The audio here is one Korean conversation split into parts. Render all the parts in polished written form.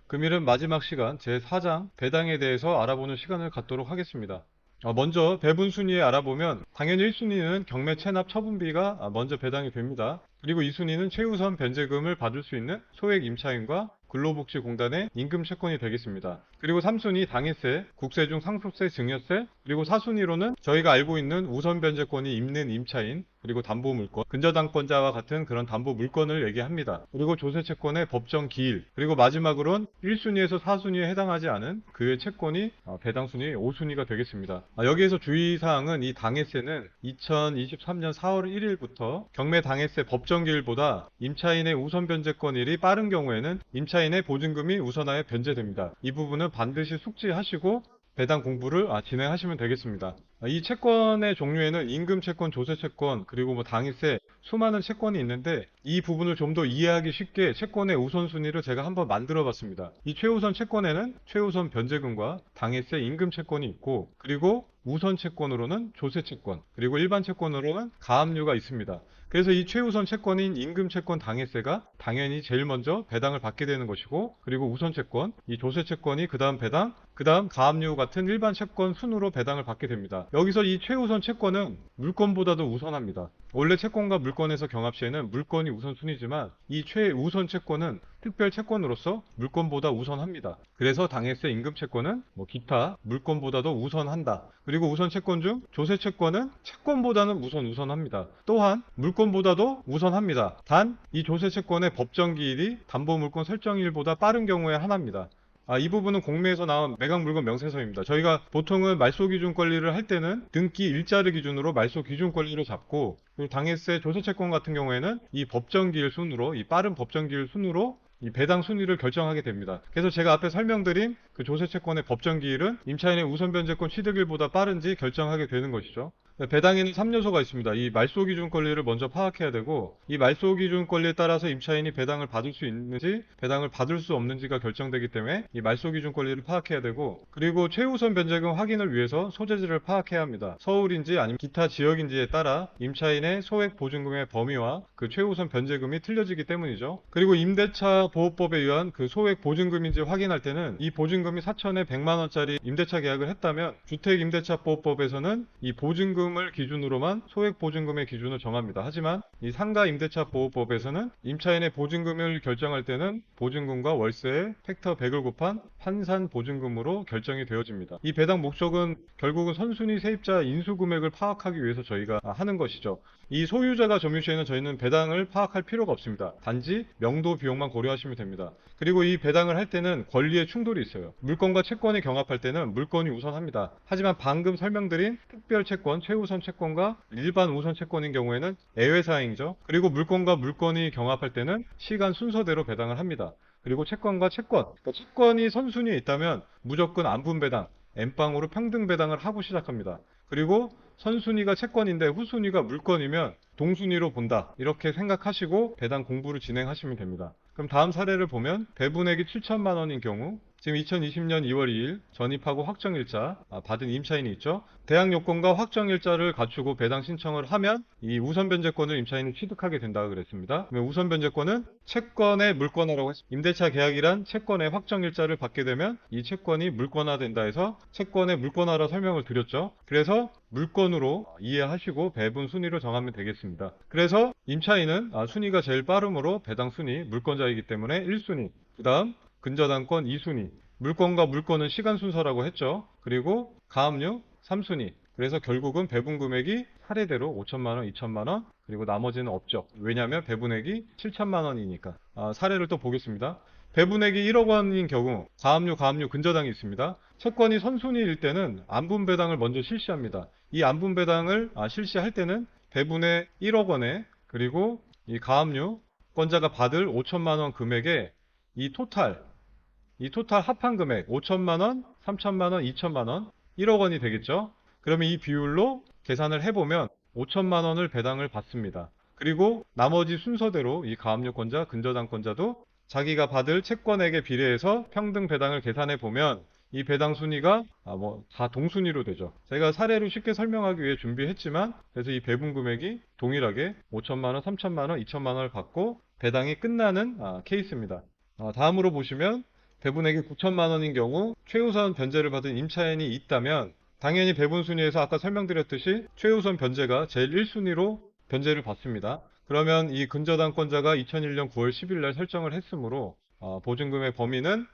금일은 마지막 시간 제4장 배당에 대해서 알아보는 시간을 갖도록 하겠습니다. 먼저 배분 순위에 알아보면 당연히 1순위는 경매 체납 처분비가 먼저 배당이 됩니다. 그리고 2순위는 최우선 변제금을 받을 수 있는 소액 임차인과 근로복지공단의 임금 채권이 되겠습니다. 그리고 3순위 당해세, 국세중 상속세, 증여세, 그리고 4순위로는 저희가 알고 있는 우선 변제권이 있는 임차인, 그리고 담보물권, 근저당권자와 같은 그런 담보물권을 얘기합니다. 그리고 조세채권의 법정 기일, 그리고 마지막으로는 1순위에서 4순위에 해당하지 않은 그의 채권이 배당순위 5순위가 되겠습니다. 여기에서 주의사항은 이 당해세는 2023년 4월 1일부터 경매 당해세 법정 기일보다 임차인의 우선 변제권일이 빠른 경우에는 임차인의 보증금이 우선하여 변제됩니다. 이 부분은 반드시 숙지하시고 배당 공부를 진행하시면 되겠습니다. 이 채권의 종류에는 임금 채권, 조세 채권, 그리고 당해세 수많은 채권이 있는데 이 부분을 좀 더 이해하기 쉽게 채권의 우선순위를 제가 한번 만들어 봤습니다. 이 최우선 채권에는 최우선 변제금과 당해세 임금 채권이 있고, 그리고 우선 채권으로는 조세 채권, 그리고 일반 채권으로는 가압류가 있습니다. 그래서 이 최우선 채권인 임금 채권 당해세가 당연히 제일 먼저 배당을 받게 되는 것이고, 그리고 우선 채권, 이 조세 채권이 그 다음 배당, 그 다음 가압류 같은 일반 채권 순으로 배당을 받게 됩니다. 여기서 이 최우선 채권은 물건보다도 우선합니다. 원래 채권과 물건에서 경합시에는 물건이 우선순위지만 이 최우선 채권은 특별 채권으로서 물건보다 우선합니다. 그래서 당해세 임금 채권은 기타 물건보다도 우선한다. 그리고 우선 채권 중 조세 채권은 채권보다는 우선합니다. 또한 물건보다도 우선합니다. 단 이 조세 채권의 법정 기일이 담보물권 설정일보다 빠른 경우에 하나입니다. 이 부분은 공매에서 나온 매각 물건 명세서입니다. 저희가 보통은 말소 기준 권리를 할 때는 등기 일자를 기준으로 말소 기준 권리를 잡고, 그리고 당해세 조세 채권 같은 경우에는 이 법정 기일 순으로, 이 빠른 법정 기일 순으로 이 배당 순위를 결정하게 됩니다. 그래서 제가 앞에 설명드린 그 조세 채권의 법정 기일은 임차인의 우선 변제권 취득일보다 빠른지 결정하게 되는 것이죠. 배당에는 3요소가 있습니다. 이 말소 기준 권리를 먼저 파악해야 되고, 이 말소 기준 권리에 따라서 임차인이 배당을 받을 수 있는지 배당을 받을 수 없는지가 결정되기 때문에 이 말소 기준 권리를 파악해야 되고, 그리고 최우선 변제금 확인을 위해서 소재지를 파악해야 합니다. 서울인지 아니면 기타 지역인지에 따라 임차인의 소액 보증금의 범위와 그 최우선 변제금이 틀려지기 때문이죠. 그리고 임대차 보호법에 의한 그 소액 보증금인지 확인할 때는 이 보증금이 4천에 100만 원짜리 임대차 계약을 했다면 주택임대차보호법에서는 이 보증금을 기준으로만 소액 보증금의 기준을 정합니다. 하지만 이 상가 임대차 보호법에서는 임차인의 보증금을 결정할 때는 보증금과 월세의 팩터 100을 곱한 환산 보증금으로 결정이 되어집니다. 이 배당 목적은 결국은 선순위 세입자 인수 금액을 파악하기 위해서 저희가 하는 것이죠. 이 소유자가 점유시에는 저희는 배당을 파악할 필요가 없습니다. 단지 명도 비용만 고려하시면 됩니다. 그리고 이 배당을 할 때는 권리의 충돌이 있어요. 물건과 채권이 경합할 때는 물건이 우선합니다. 하지만 방금 설명드린 특별 채권, 최우선 채권과 일반 우선 채권인 경우에는 예외사항이죠. 그리고 물건과 물건이 경합할 때는 시간 순서대로 배당을 합니다. 그리고 채권과 채권, 그러니까 채권이 선순위에 있다면 무조건 안분배당, N방으로 평등 배당을 하고 시작합니다. 그리고 선순위가 채권인데 후순위가 물건이면 동순위로 본다. 이렇게 생각하시고 배당 공부를 진행하시면 됩니다. 그럼 다음 사례를 보면 배분액이 7천만 원인 경우, 지금 2020년 2월 2일 전입하고 확정일자 받은 임차인이 있죠. 대항 요건과 확정일자를 갖추고 배당 신청을 하면 이 우선 변제권을 임차인이 취득하게 된다고 그랬습니다. 그러면 우선 변제권은 채권의 물권화라고 했습니다. 임대차 계약이란 채권의 확정일자를 받게 되면 이 채권이 물권화된다 해서 채권의 물권화라 설명을 드렸죠. 그래서 물건으로 이해하시고 배분 순위를 정하면 되겠습니다. 그래서 임차인은 순위가 제일 빠르므로 배당 순위 물권자이기 때문에 1순위, 그 다음 근저당권 2순위, 물건과 물건은 시간 순서라고 했죠. 그리고 가압류 3순위. 그래서 결국은 배분 금액이 사례대로 5천만 원, 2천만 원, 그리고 나머지는 없죠. 왜냐하면 배분액이 7천만 원이니까. 사례를 또 보겠습니다. 배분액이 1억 원인 경우 가압류, 근저당이 있습니다. 채권이 선순위일 때는 안분배당을 먼저 실시합니다. 이 안분배당을 실시할 때는 배분의 1억 원에, 그리고 이 가압류 권자가 받을 5천만 원 금액에 이 토탈 합한 금액 5천만 원, 3천만 원, 2천만 원, 1억 원이 되겠죠. 그러면 이 비율로 계산을 해보면 5천만 원을 배당을 받습니다. 그리고 나머지 순서대로 이 가압류권자, 근저당권자도 자기가 받을 채권액에 비례해서 평등 배당을 계산해 보면 이 배당 순위가 다 동순위로 되죠. 제가 사례로 쉽게 설명하기 위해 준비했지만, 그래서 이 배분 금액이 동일하게 5천만 원, 3천만 원, 2천만 원을 받고 배당이 끝나는 케이스입니다. 다음으로 보시면 배분액이 9천만 원인 경우 최우선 변제를 받은 임차인이 있다면 당연히 배분 순위에서 아까 설명드렸듯이 최우선 변제가 제일 1순위로 변제를 받습니다. 그러면 이 근저당권자가 2001년 9월 10일 날 설정을 했으므로 보증금의 범위는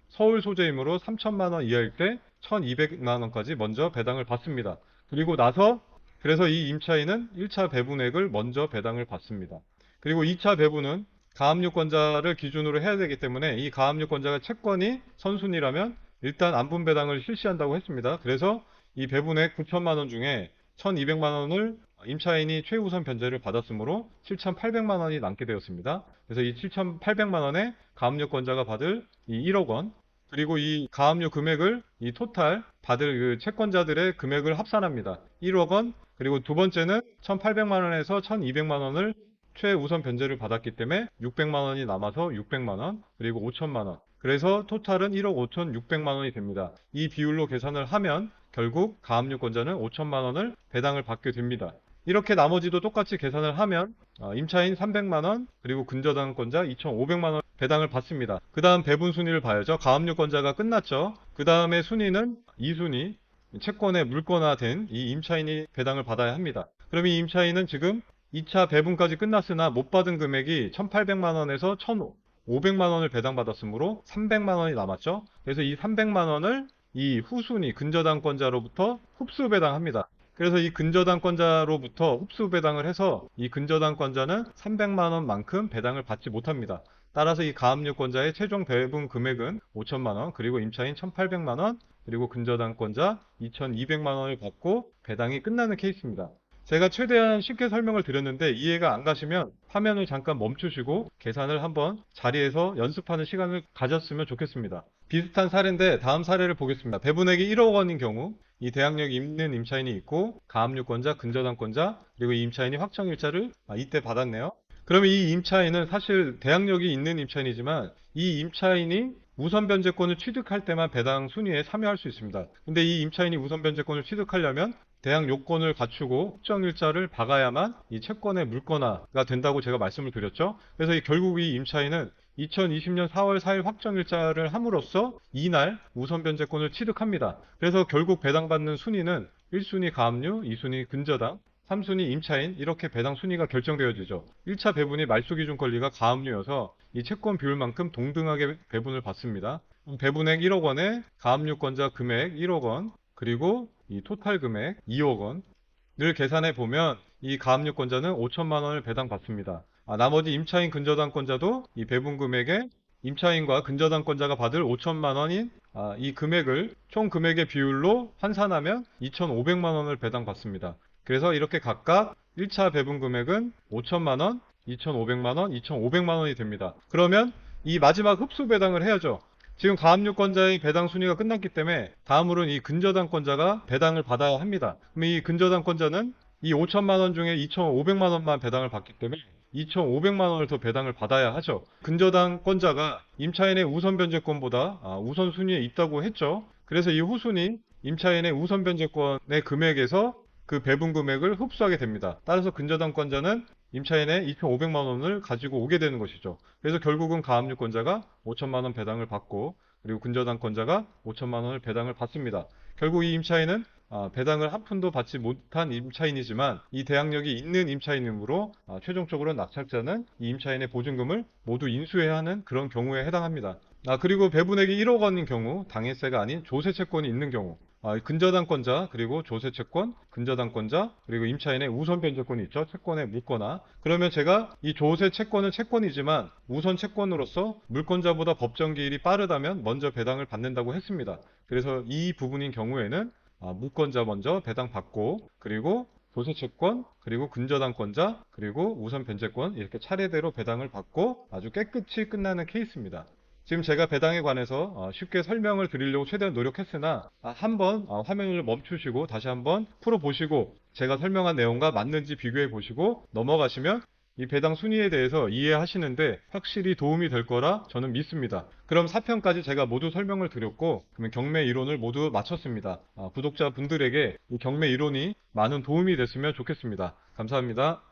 서울 소재이므로 3천만 원 이하일 때 1,200만 원까지 먼저 배당을 받습니다. 그리고 나서 그래서 이 임차인은 1차 배분액을 먼저 배당을 받습니다. 그리고 2차 배분은 가압류권자를 기준으로 해야 되기 때문에 이 가압류권자가 채권이 선순위라면 일단 안분 배당을 실시한다고 했습니다. 그래서 이 배분액 9천만 원 중에 1,200만 원을 임차인이 최우선 변제를 받았으므로 7,800만 원이 남게 되었습니다. 그래서 이 7,800만 원에 가압류권자가 받을 이 1억 원, 그리고 이 가압류 금액을 이 토탈 받을 그 채권자들의 금액을 합산합니다. 1억 원, 그리고 두 번째는 1,800만 원에서 1,200만 원을 최우선 변제를 받았기 때문에 600만 원이 남아서 600만 원, 그리고 5천만 원. 그래서 토탈은 1억 5,600만 원이 됩니다. 이 비율로 계산을 하면 결국 가압류권자는 5천만 원을 배당을 받게 됩니다. 이렇게 나머지도 똑같이 계산을 하면 임차인 300만 원, 그리고 근저당권자 2,500만 원 배당을 받습니다. 그 다음 배분 순위를 봐야죠. 가압류권자가 끝났죠. 그 다음에 순위는 2순위, 채권에 물권화된 이 임차인이 배당을 받아야 합니다. 그럼 이 임차인은 지금 2차 배분까지 끝났으나 못 받은 금액이 1,800만 원에서 1,500만 원을 배당받았으므로 300만 원이 남았죠. 그래서 이 300만 원을 이 후순위 근저당권자로부터 흡수 배당합니다. 그래서 이 근저당권자로부터 흡수 배당을 해서 이 근저당권자는 300만 원만큼 배당을 받지 못합니다. 따라서 이 가압류권자의 최종 배분 금액은 5천만 원, 그리고 임차인 1,800만 원, 그리고 근저당권자 2,200만 원을 받고 배당이 끝나는 케이스입니다. 제가 최대한 쉽게 설명을 드렸는데 이해가 안 가시면 화면을 잠깐 멈추시고 계산을 한번 자리에서 연습하는 시간을 가졌으면 좋겠습니다. 비슷한 사례인데 다음 사례를 보겠습니다. 배분액이 1억 원인 경우 이 대항력이 있는 임차인이 있고 가압류권자, 근저당권자, 그리고 이 임차인이 확정일자를 이때 받았네요. 그러면 이 임차인은 사실 대항력이 있는 임차인이지만 이 임차인이 우선 변제권을 취득할 때만 배당 순위에 참여할 수 있습니다. 근데 이 임차인이 우선 변제권을 취득하려면 대항 요건을 갖추고 확정일자를 박아야만 이 채권의 물권화가 된다고 제가 말씀을 드렸죠. 그래서 결국 이 임차인은 2020년 4월 4일 확정일자를 함으로써 이날 우선 변제권을 취득합니다. 그래서 결국 배당받는 순위는 1순위 가압류, 2순위 근저당, 3순위 임차인, 이렇게 배당 순위가 결정되어지죠. 1차 배분이 말소기준 권리가 가압류여서 이 채권 비율만큼 동등하게 배분을 받습니다. 배분액 1억 원에 가압류권자 금액 1억 원, 그리고 이 토탈 금액 2억 원을 계산해 보면 이 가압류권자는 5천만 원을 배당받습니다. 나머지 임차인 근저당권자도 이 배분 금액에 임차인과 근저당권자가 받을 5천만 원인 이 금액을 총 금액의 비율로 환산하면 2,500만 원을 배당받습니다. 그래서 이렇게 각각 1차 배분 금액은 5천만 원, 2,500만 원, 2,500만 원이 됩니다. 그러면 이 마지막 흡수 배당을 해야죠. 지금 가압류권자의 배당 순위가 끝났기 때문에 다음으로는 이 근저당권자가 배당을 받아야 합니다. 그럼 이 근저당권자는 이 5천만 원 중에 2,500만 원만 배당을 받기 때문에 2,500만 원을 더 배당을 받아야 하죠. 근저당권자가 임차인의 우선 변제권보다 우선 순위에 있다고 했죠. 그래서 이 후순위 임차인의 우선 변제권의 금액에서 그 배분 금액을 흡수하게 됩니다. 따라서 근저당권자는 임차인의 2,500만 원을 가지고 오게 되는 것이죠. 그래서 결국은 가압류권자가 5천만 원 배당을 받고, 그리고 근저당권자가 5천만 원을 배당을 받습니다. 결국 이 임차인은 배당을 한 푼도 받지 못한 임차인이지만 이 대항력이 있는 임차인이므로 최종적으로 낙찰자는 이 임차인의 보증금을 모두 인수해야 하는 그런 경우에 해당합니다. 그리고 배분액이 1억 원인 경우, 당해세가 아닌 조세채권이 있는 경우, 근저당권자, 그리고 조세채권, 근저당권자, 그리고 임차인의 우선 변제권이 있죠. 채권의 물권화. 그러면 제가 이 조세채권은 채권이지만 우선 채권으로서 물권자보다 법정 기일이 빠르다면 먼저 배당을 받는다고 했습니다. 그래서 이 부분인 경우에는 물권자 먼저 배당받고, 그리고 조세채권, 그리고 근저당권자, 그리고 우선 변제권, 이렇게 차례대로 배당을 받고 아주 깨끗이 끝나는 케이스입니다. 지금 제가 배당에 관해서 쉽게 설명을 드리려고 최대한 노력했으나 한번 화면을 멈추시고 다시 한번 풀어보시고 제가 설명한 내용과 맞는지 비교해 보시고 넘어가시면 이 배당 순위에 대해서 이해하시는데 확실히 도움이 될 거라 저는 믿습니다. 그럼 4편까지 제가 모두 설명을 드렸고, 그러면 경매 이론을 모두 마쳤습니다. 구독자분들에게 이 경매 이론이 많은 도움이 됐으면 좋겠습니다. 감사합니다.